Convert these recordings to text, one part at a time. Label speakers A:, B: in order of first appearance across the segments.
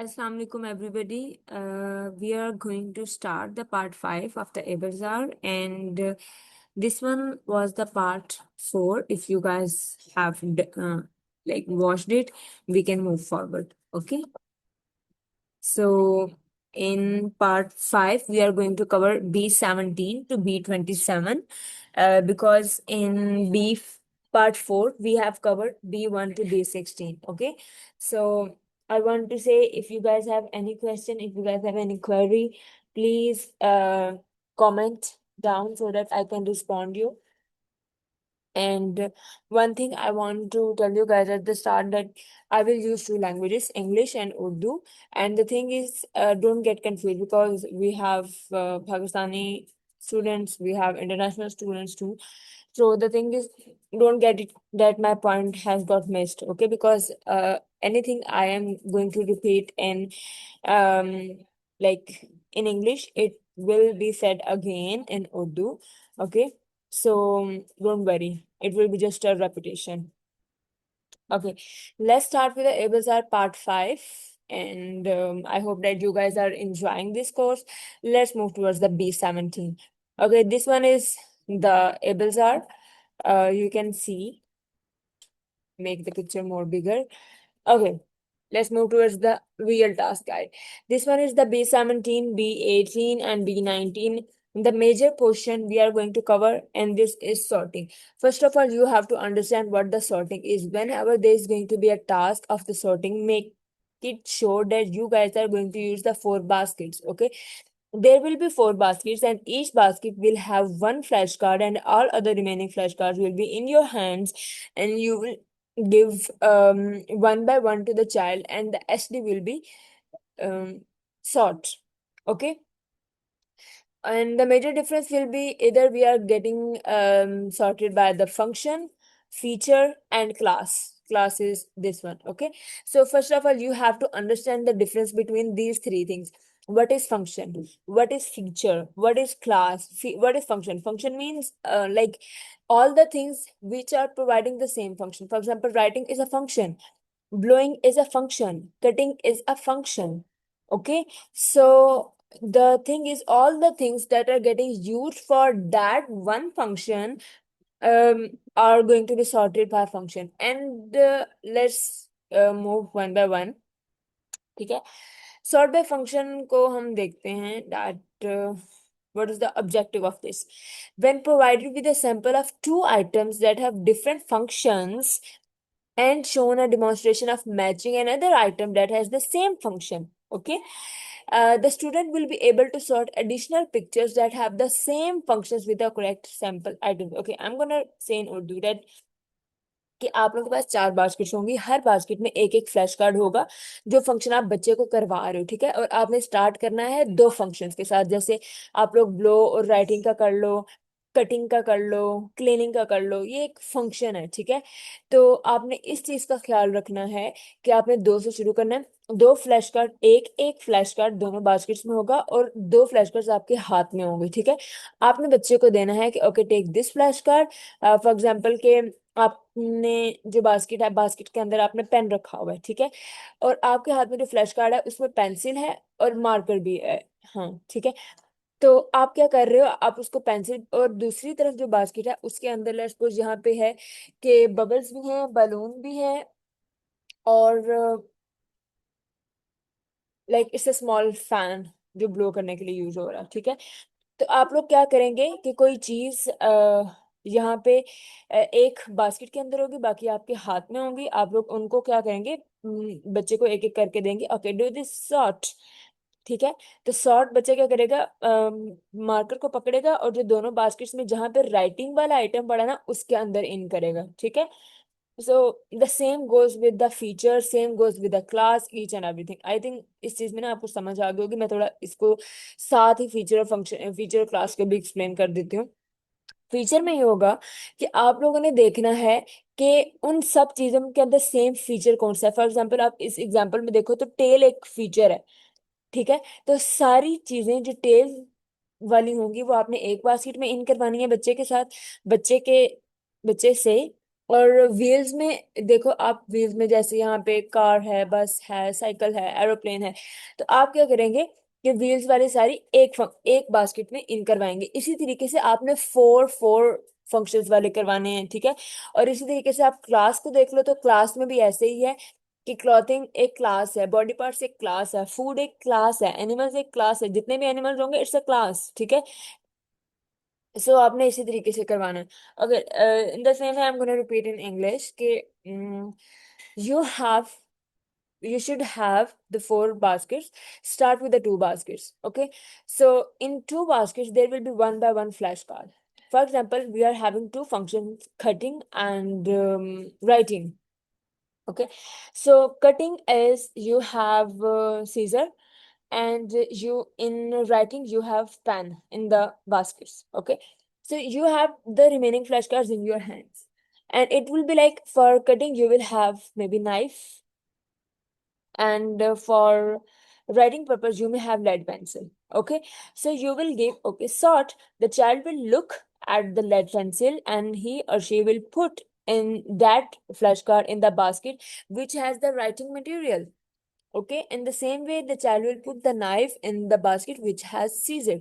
A: Assalamu alaikum everybody. We are going to start the part 5 of the Ebazar, and this one was the part 4. If you guys have watched it, we can move forward. Okay. So in part 5, we are going to cover B17 to B27 because in part 4, we have covered B1 to B16. Okay. So I want to say if you guys have any question, if you guys have any query, please comment down so that I can respond you. And one thing I want to tell you guys at the start that I will use two languages, English and Urdu. And the thing is, don't get confused because we have Pakistani students, we have international students too. So the thing is, don't get it that my point has got missed, okay? Because anything I am going to repeat in um like in English, it will be said again in Urdu, okay? So don't worry, it will be just a repetition. Okay, let's start with the ABSR part 5. And I hope that you guys are enjoying this course. Let's move towards the B17. Okay, this one is the ABSR. You can see, make the picture more bigger. Okay, let's move towards the real task guide. This one is the B17, B18, and B19. The major portion we are going to cover, and this is sorting. First of all, you have to understand what the sorting is. Whenever there is going to be a task of the sorting, make it sure that you guys are going to use the 4 baskets. Okay, there will be 4 baskets, and each basket will have one flashcard, and all other remaining flashcards will be in your hands, and you will give one by one to the child, and the SD will be sort. Okay, and the major difference will be either we are getting sorted by the function, feature, and class. Class is this one. Okay, so first of all, you have to understand the difference between these three things. What is function? What is feature? What is class? What is function? Function means like all the things which are providing the same function. For example, writing is a function, blowing is a function, cutting is a function. Okay, so the thing is all the things that are getting used for that one function are going to be sorted by function. And let's move one by one. ठीक है, sort by function को हम देखते हैं that what is the objective of this. When provided with a sample of two items that have different functions and shown a demonstration of matching another item that has the same function. Okay, the student will be able to sort additional pictures that have the same functions with the correct sample items. Okay, I'm gonna say in Urdu that कि आप लोगों के पास 4 baskets होंगी, हर basket में एक एक flash card होगा जो फंक्शन आप बच्चे को करवा रहे हो, ठीक है? और आपने स्टार्ट करना है 2 फंक्शंस के साथ, जैसे आप लोग ब्लो और राइटिंग का कर लो, कटिंग का कर लो, क्लीनिंग का कर लो, ये एक फंक्शन है, ठीक है? तो आपने इस चीज का ख्याल रखना है कि आपने 2 से शुरू करना है। 2 फ्लैश कार्ड, एक एक फ्लैश कार्ड दोनों बास्केट्स में होगा और 2 फ्लैश कार्ड आपके हाथ में होंगे, ठीक है? आपने बच्चे को देना है कि okay take this flash card. For example के आपने जो बास्केट है, बास्केट के अंदर आपने पेन रखा हुआ है, ठीक है? और आपके हाथ में जो फ्लैश कार्ड है उसमें पेंसिल है और मार्कर भी है। हाँ, ठीक है। तो आप क्या कर रहे हो, आप उसको पेंसिल, और दूसरी तरफ जो बास्केट है उसके अंदर लेट्स सपोज यहाँ पे है कि बबल्स भी हैं, बलून भी है, और like it's a small fan जो ब्लो करने के लिए यूज हो रहा है, ठीक है? तो आप लोग क्या करेंगे कि कोई चीज यहाँ पे एक बास्केट के अंदर होगी, बाकी आपके हाथ में होंगी। आप लोग उनको क्या करेंगे, बच्चे को एक एक करके देंगे। ओके, डू दिस सॉर्ट, ठीक है? तो सॉर्ट बच्चा क्या करेगा, मार्कर को पकड़ेगा और जो दोनों बास्केट्स में जहां पे राइटिंग वाला आइटम पड़ा ना उसके अंदर इन करेगा, ठीक है? So the same goes with the feature, same goes with the class, each and everything. I think इस चीज में ना आपको समझ आ गई होगी। मैं थोड़ा इसको साथ ही फीचर और फंक्शन, फीचर और क्लास के भी एक्सप्लेन कर देती हूँ। फीचर में ये होगा कि आप लोगों ने देखना है कि उन सब चीजों के अंदर सेम फीचर कौन सा है। फॉर एग्जाम्पल आप इस एग्जाम्पल में देखो तो टेल एक फीचर है, ठीक है? तो सारी चीजें जो टेल वाली होंगी वो आपने एक बास्केट में इन करवानी है बच्चे के साथ, बच्चे के बच्चे से। और व्हील्स में देखो, आप व्हील्स में जैसे यहाँ पे कार है, बस है, साइकिल है, एरोप्लेन है, तो आप क्या करेंगे कि व्हील्स वाली सारी एक बास्केट में इन करवाएंगे। इसी तरीके से आपने फोर फोर फंक्शंस वाले करवाने हैं, ठीक है। और इसी तरीके से आप क्लास को देख लो, तो क्लास में भी ऐसे ही है कि क्लॉथिंग एक क्लास है, बॉडी पार्ट्स एक क्लास है, फूड एक क्लास है, एनिमल्स एक क्लास है, जितने भी एनिमल्स होंगे इट्स अ क्लास, ठीक है। सो आपने इसी तरीके से करवाना है। अगर in the same way I am gonna repeat in English कि you have you should have the four baskets. Start with the two baskets, okay? So in two baskets there will be one by one flashcard. For example, we are having two functions, cutting and writing, okay? So cutting is you have scissor, and you in writing you have pen in the baskets, okay? So you have the remaining flashcards in your hands, and it will be like for cutting you will have maybe knife, and for writing purpose you may have lead pencil, okay? So you will give, okay, sort, the child will look at the lead pencil and he or she will put in that flashcard in the basket which has the writing material. Okay, in the same way, the child will put the knife in the basket which has scissors.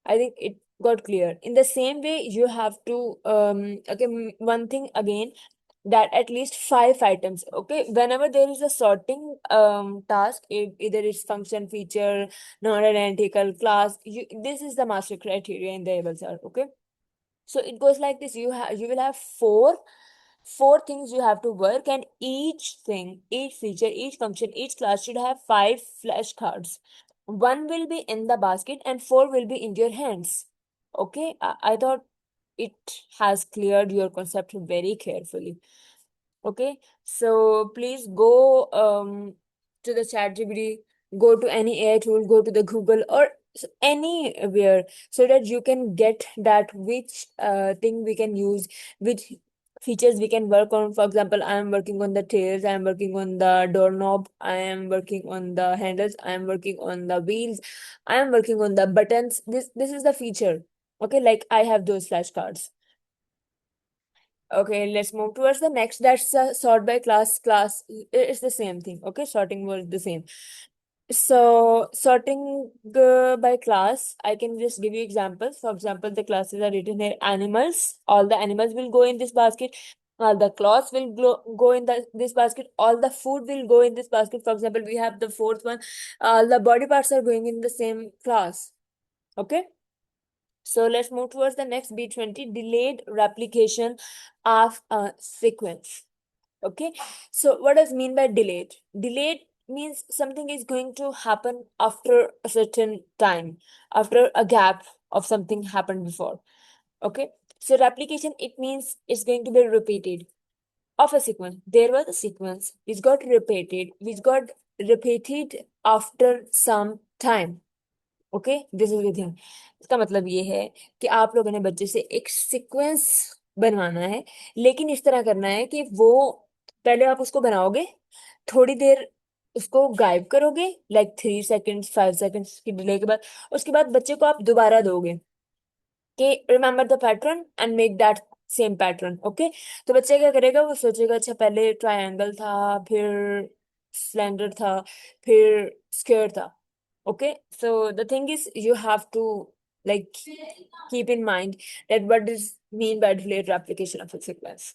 A: I think it got clear. In the same way, you have to okay, one thing again, that at least five items. Okay, whenever there is a sorting task, either it's function, feature, non-identical, class, this is the master criteria in the able sir. Okay, so it goes like this. You will have four things you have to work, and each thing, each feature, each function, each class should have five flashcards. One will be in the basket and four will be in your hands. Okay, I thought it has cleared your concept very carefully. Okay, so please go to the chat GPT, go to any AI tool, go to the Google or anywhere, so that you can get that which thing we can use, which features we can work on. For example, I am working on the tails, I am working on the doorknob, I am working on the handles, I am working on the wheels, I am working on the buttons. This is the feature. Okay, like I have those flashcards. Okay, let's move towards the next. That's sort by class. Class is the same thing. Okay, sorting was the same. So sorting by class, I can just give you examples. For example, the classes are written here. Animals. All the animals will go in this basket. All the clothes will go in this basket. All the food will go in this basket. For example, we have the fourth one. All the body parts are going in the same class. Okay. So let's move towards the next B20, delayed replication of a sequence. Okay. So what does mean by delayed? Delayed means something is going to happen after a certain time, after a gap of something happened before. Okay. So replication, it means it's going to be repeated of a sequence. There was a sequence which got repeated after some time. Okay, this is the thing. इसका मतलब ये है कि आप लोगों ने बच्चे से एक सीक्वेंस बनवाना है, लेकिन इस तरह करना है कि वो पहले आप उसको बनाओगे, थोड़ी देर उसको गायब करोगे, लाइक 3 सेकेंड्स 5 सेकेंड्स की डिले के बाद, उसके बाद बच्चे को आप दोबारा दोगे कि remember the pattern and make that same pattern. Okay, तो बच्चा क्या करेगा, वो सोचेगा अच्छा पहले ट्रायंगल था, फिर सिलेंडर था, फिर स्क्वायर था। Okay, so the thing is you have to like keep in mind that what is mean by delayed replication of a sequence.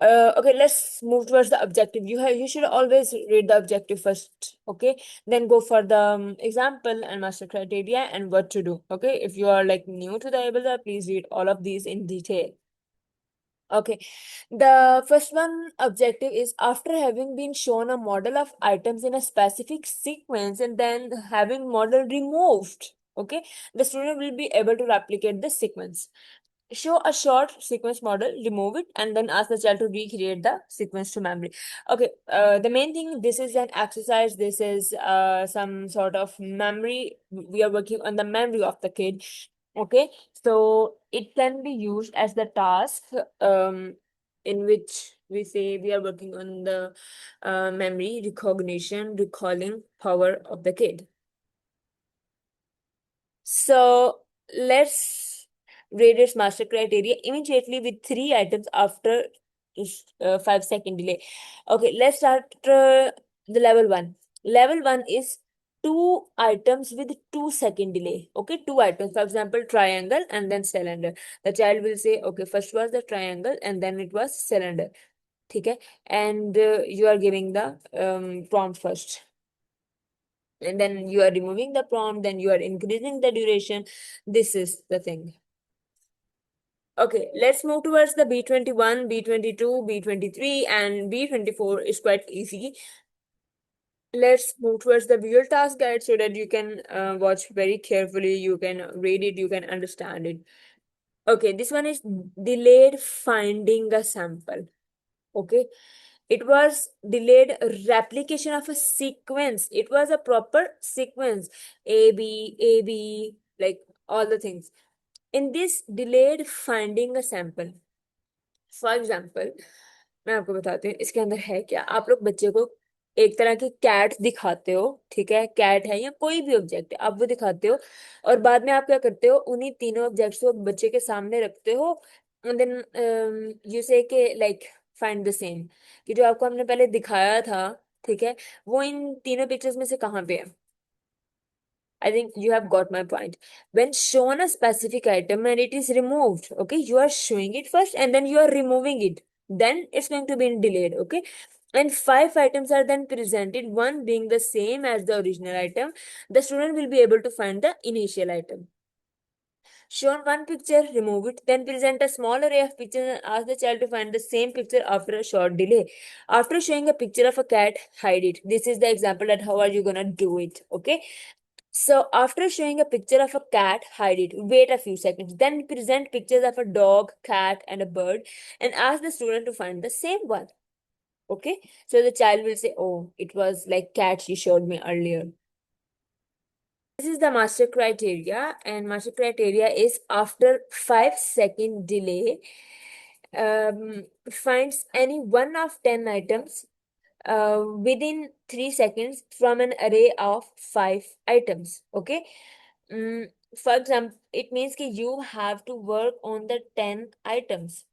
A: Okay, let's move towards the objective. You should always read the objective first, okay? Then go for the example and master criteria and what to do. Okay, if you are like new to the able, please read all of these in detail. Okay, the first one objective is after having been shown a model of items in a specific sequence and then having model removed, okay, the student will be able to replicate the sequence. Show a short sequence model, remove it, and then ask the child to recreate the sequence to memory. Okay, the main thing, this is an exercise, this is some sort of memory. We are working on the memory of the kid. Okay, so it can be used as the task in which we say we are working on the memory, recognition, recalling power of the kid. So let's rate its master criteria immediately with three items after 5 second delay. Okay, let's start the level one. Level one is two items with 2 second delay. Okay, two items. For example, triangle and then cylinder. The child will say, okay, first was the triangle and then it was cylinder. Okay, and you are giving the prompt first. And then you are removing the prompt, then you are increasing the duration. This is the thing. Okay, let's move towards the B21, B22, B23, and B24 is quite easy. Let's move towards the visual task guide so that you can watch very carefully, you can read it, you can understand it. Okay, this one is delayed finding a sample. Okay, it was delayed replication of a sequence. It was a proper sequence, A B, like all the things. In this delayed finding a sample, for example मैं आपको बताती हूँ इसके अंदर है क्या। आप लोग बच्चे को एक तरह की कैट दिखाते हो, ठीक है, कैट है या कोई भी ऑब्जेक्ट है, आप वो दिखाते हो और बाद में आप क्या करते हो, उन्हीं तीनों ऑब्जेक्ट्स को बच्चे के सामने रखते हो एंड देन यू से के लाइक फाइंड द सेम, कि जो आपको हमने पहले दिखाया था, ठीक है, वो इन तीनों पिक्चर्स में से कहाँ पे है। I think you have got my point. When shown a specific item and it is removed, okay, you are showing it first and then you are removing it. Then it's going to be delayed, okay? And five items are then presented, one being the same as the original item. The student will be able to find the initial item. Shown one picture, remove it, then present a small array of pictures and ask the child to find the same picture after a short delay. After showing a picture of a cat, hide it. This is the example that how are you gonna do it, okay? So after showing a picture of a cat, hide it. Wait a few seconds. Then present pictures of a dog, cat, and a bird and ask the student to find the same one. Okay. So the child will say, oh, it was like cat she showed me earlier. This is the master criteria, and master criteria is after 5 second delay, finds any one of 10 items within 3 seconds from an array of 5 items. Okay. Mm, for example, it means that you have to work on the 10 items.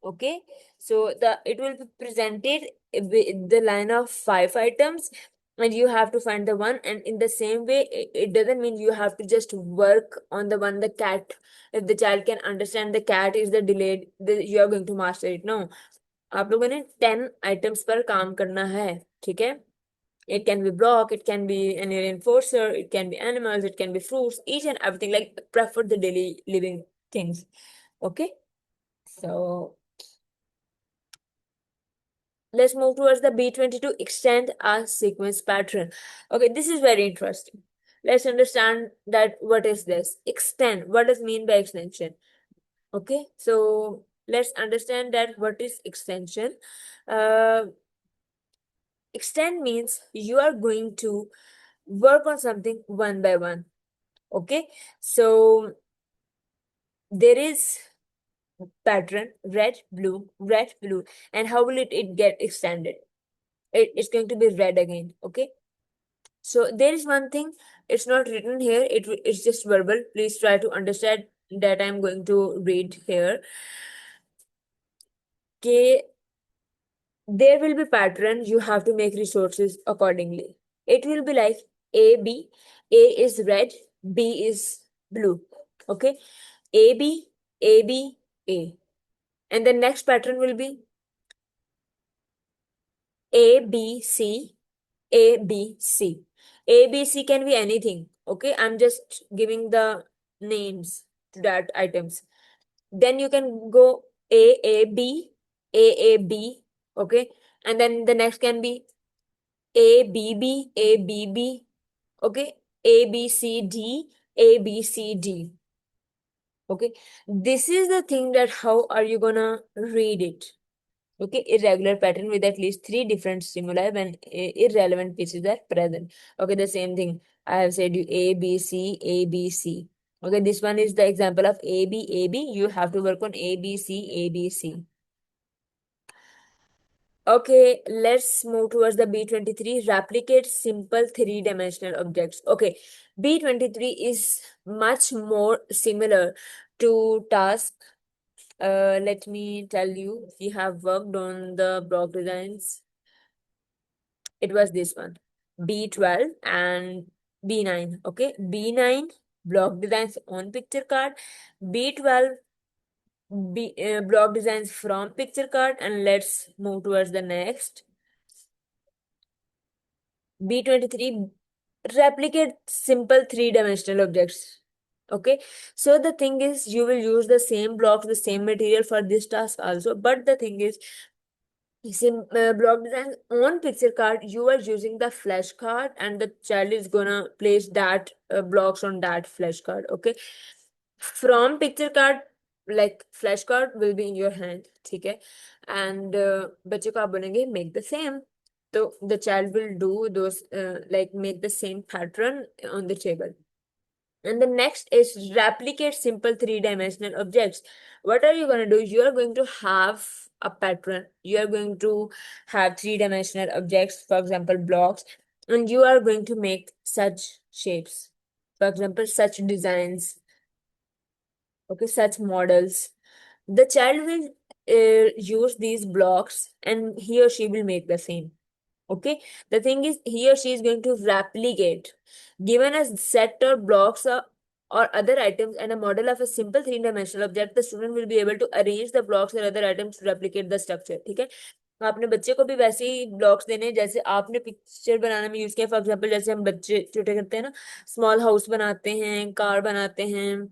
A: Okay, so the it will be presented with the line of 5 items and you have to find the one, and in the same way it doesn't mean you have to just work on the one, the cat. If the child can understand the cat is the delayed, you are going to master it. No, आप लोगों ने 10 items पर काम करना है, ठीक है। It can be block, it can be any reinforcer, it can be animals, it can be fruits, each and everything, like prefer the daily living things. Okay, so let's move towards the B22, extend a sequence pattern. Okay, this is very interesting. Let's understand that what is this? Extend. What does mean by extension? Okay, so let's understand that what is extension. Uh, extend means you are going to work on something one by one. Okay, so there is pattern red, blue, and how will it get extended? It's going to be red again. Okay, so there is one thing, it's not written here, it's just verbal. Please try to understand that I'm going to read here. Okay, there will be pattern, you have to make resources accordingly. It will be like A, B. A is red, B is blue. Okay, A, B, A, B, A. And the next pattern will be A, B, C, A, B, C. A, B, C can be anything. Okay, I'm just giving the names to that items. Then you can go A, B, A, B. Okay, and then the next can be A, B, B, A, B, B. Okay, A, B, C, D, A, B, C, D. Okay, this is the thing that how are you gonna read it? Okay, irregular pattern with at least three different stimuli when irrelevant pieces are present. Okay, the same thing I have said you A, B, C, A, B, C. Okay, this one is the example of A, B, A, B. You have to work on A, B, C, A, B, C. Okay, let's move towards the B23. Replicate simple three-dimensional objects. Okay, B23 is much more similar to task Let me tell you, we have worked on the block designs. It was this one, B12 and B9. Okay, B9 block designs on picture card, B12 block designs from picture card, and let's move towards the next. B23 replicate simple three-dimensional objects. Okay, so the thing is, you will use the same blocks, the same material for this task also, but the thing is, sim block design on picture card, you are using the flash card and the child is gonna place that blocks on that flash card. Okay, from picture card, like flash card will be in your hand. ठीक है, and बच्चे को आप बोलेंगे make the same, so the child will do those like make the same pattern on the table. And the next is replicate simple three-dimensional objects. What are you going to do? You are going to have a pattern. You are going to have three-dimensional objects, for example, blocks, and you are going to make such shapes. For example, such designs, okay, such models. The child will use these blocks and he or she will make the same. Okay, the thing is, he or she is going to replicate. Given a set or blocks or other items and a model of a simple three-dimensional object, the student will be able to arrange the blocks or other items to replicate the structure. ठीक है, आपने बच्चे को भी वैसे ही blocks देने हैं जैसे आपने पिक्चर बनाने में यूज किया. फॉर एग्जाम्पल, जैसे हम बच्चे छोटे करते हैं ना, स्मॉल हाउस बनाते हैं, कार बनाते हैं,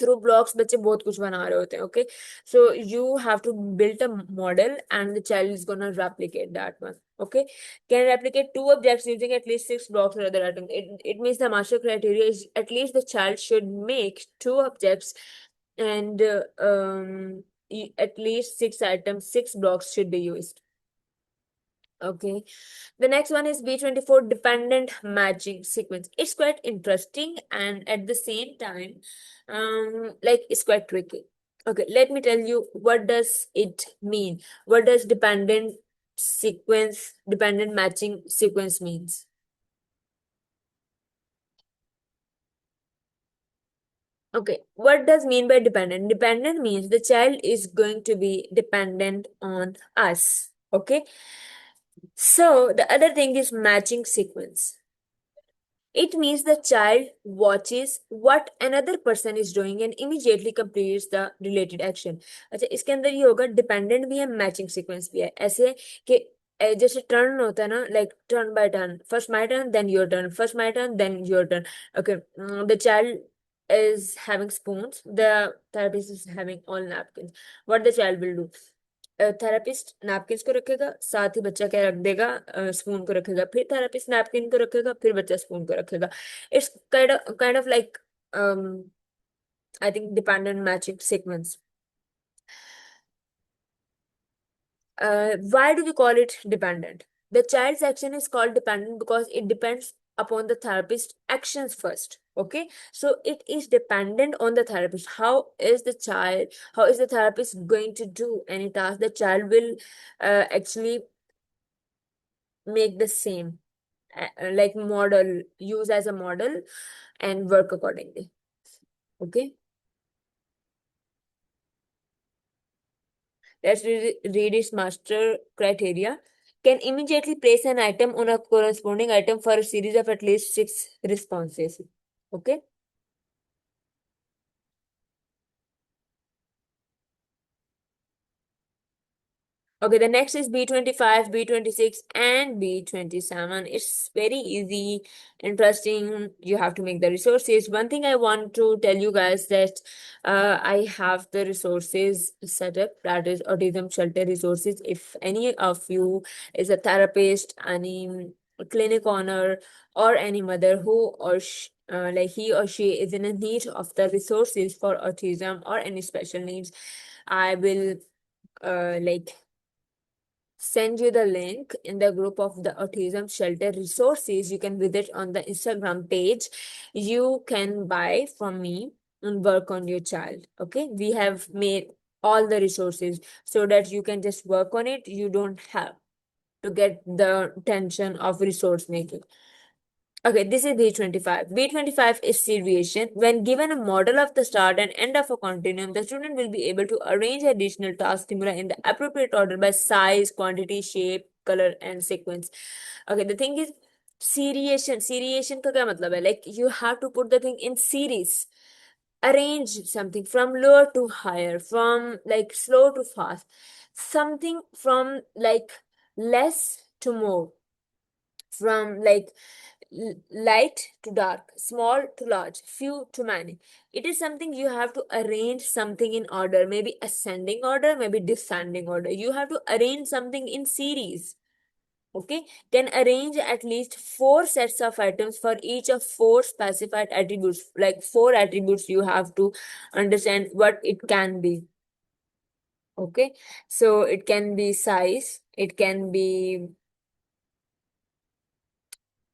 A: थ्रू ब्लॉक्स बच्चे बहुत कुछ बना रहे होते हैं. Okay, so you have to build a model and the child is gonna replicate that one. Okay, can replicate two objects using at least six blocks or other items. It means the master criteria is at least the child should make two objects and at least six items, six blocks should be used. Okay, the next one is B24 dependent matching sequence. It's quite interesting and at the same time, like it's quite tricky. Okay, let me tell you what does it mean. What does dependent matching sequence means? Okay, what does mean by dependent? Dependent means the child is going to be dependent on us. Okay, so the other thing is matching sequence. It means the child watches what another person is doing and immediately completes the related action. अच्छा, इसके अंदर ये होगा, dependent भी है, matching sequence भी है. ऐसे कि जैसे टर्न होता है ना, like turn by turn, first my turn then your turn, first my turn then your turn. Okay, the child is having spoons, the therapist is having all napkins. What the child will do? Therapist napkin को रखेगा, साथ ही बच्चा क्या रख देगा, spoon को रखेगा, फिर थेरेपिस्ट नैपकिन को रखेगा, फिर बच्चा स्पून को रखेगा. It's kind of like I think dependent matching sequence. Why do we call it dependent? The child's action is called dependent because it depends upon the therapist's actions first. Okay, so it is dependent on the therapist. How is the therapist going to do any task? The child will actually make the same, like model, use as a model and work accordingly. Okay, let's read its master criteria. Can immediately place an item on a corresponding item for a series of at least six responses. Okay. Okay, the next is B25, B26, and B27. It's very easy, interesting. You have to make the resources. One thing I want to tell you guys that I have the resources set up, that is autism shelter resources. If any of you is a therapist, any clinic owner, or any mother who or like he or she is in a need of the resources for autism or any special needs, I will like send you the link in the group of the autism shelter resources. You can visit on the Instagram page. You can buy from me and work on your child. Okay, we have made all the resources so that you can just work on it. You don't have to get the tension of resource making. Okay, this is B25. B25 is seriation. When given a model of the start and end of a continuum, the student will be able to arrange additional task stimuli in the appropriate order by size, quantity, shape, color, and sequence. Okay, the thing is, seriation. Seriation का क्या मतलब है? Like you have to put the thing in series. Arrange something from lower to higher, from like slow to fast, something from like less to more, from like light to dark, small to large, few to many. It is something you have to arrange something in order, maybe ascending order, maybe descending order. You have to arrange something in series. Okay, can arrange at least four sets of items for each of four specified attributes. Like four attributes, you have to understand what it can be. Okay, so it can be size, it can be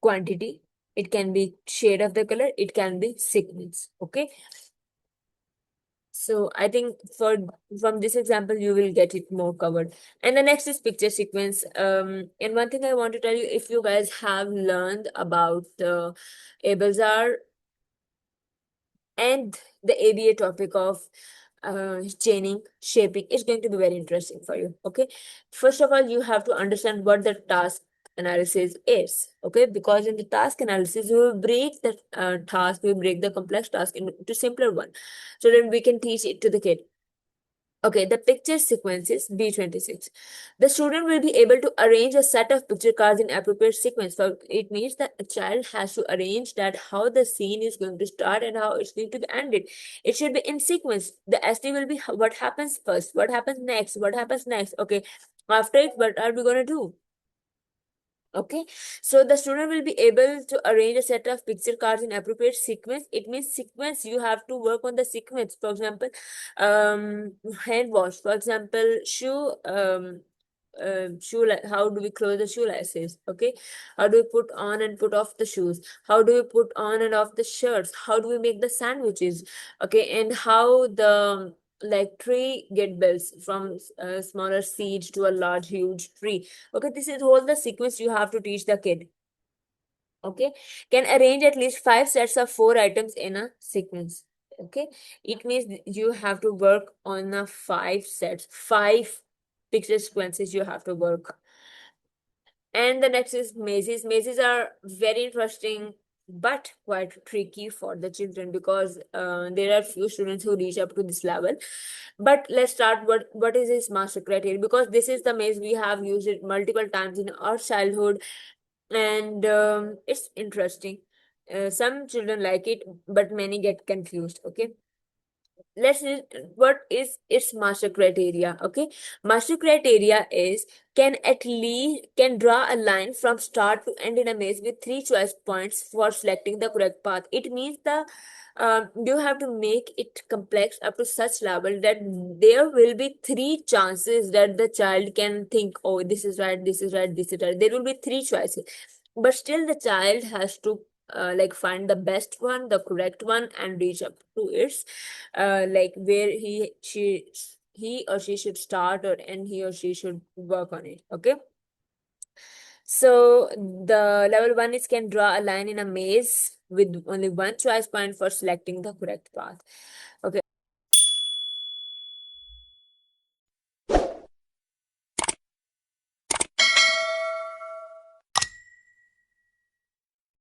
A: quantity, it can be shade of the color, it can be sequence. Okay, so I think for from this example you will get it more covered. And the next is picture sequence. And one thing I want to tell you, if you guys have learned about the Abelzar and the ABA topic of chaining, shaping, is going to be very interesting for you. Okay, first of all, you have to understand what the task analysis is. Okay, because in the task analysis, we will break the task, we break the complex task into simpler one, so that we can teach it to the kid. Okay, the picture sequence is B26. The student will be able to arrange a set of picture cards in appropriate sequence. So it means that a child has to arrange that how the scene is going to start and how it's going to end it. It should be in sequence. The SD will be what happens first, what happens next, what happens next. Okay, after it, what are we going to do? Okay, so the student will be able to arrange a set of picture cards in appropriate sequence. It means sequence, you have to work on the sequence. For example, hand wash. For example, how do we close the shoelaces? Okay, how do we put on and put off the shoes? How do we put on and off the shirts? How do we make the sandwiches? Okay, and how the like tree get built from a smaller seed to a large huge tree. Okay, this is all the sequence you have to teach the kid. Okay, can arrange at least five sets of four items in a sequence. Okay, it means you have to work on a five sets, five picture sequences you have to work. And the next is mazes. Mazes are very interesting but quite tricky for the children because there are few students who reach up to this level. But let's start what is this master criteria, because this is the maze we have used it multiple times in our childhood, and it's interesting. Some children like it, but many get confused. Okay, let's see what is its master criteria. Okay, master criteria is can draw a line from start to end in a maze with three choice points for selecting the correct path. It means the you have to make it complex up to such level that there will be three chances that the child can think, oh, this is right, this is right, this is right. There will be three choices, but still the child has to like find the best one, the correct one, and reach up to its like where he or she should start, or and he or she should work on it. Okay, so the level one is can draw a line in a maze with only one choice point for selecting the correct path. Okay,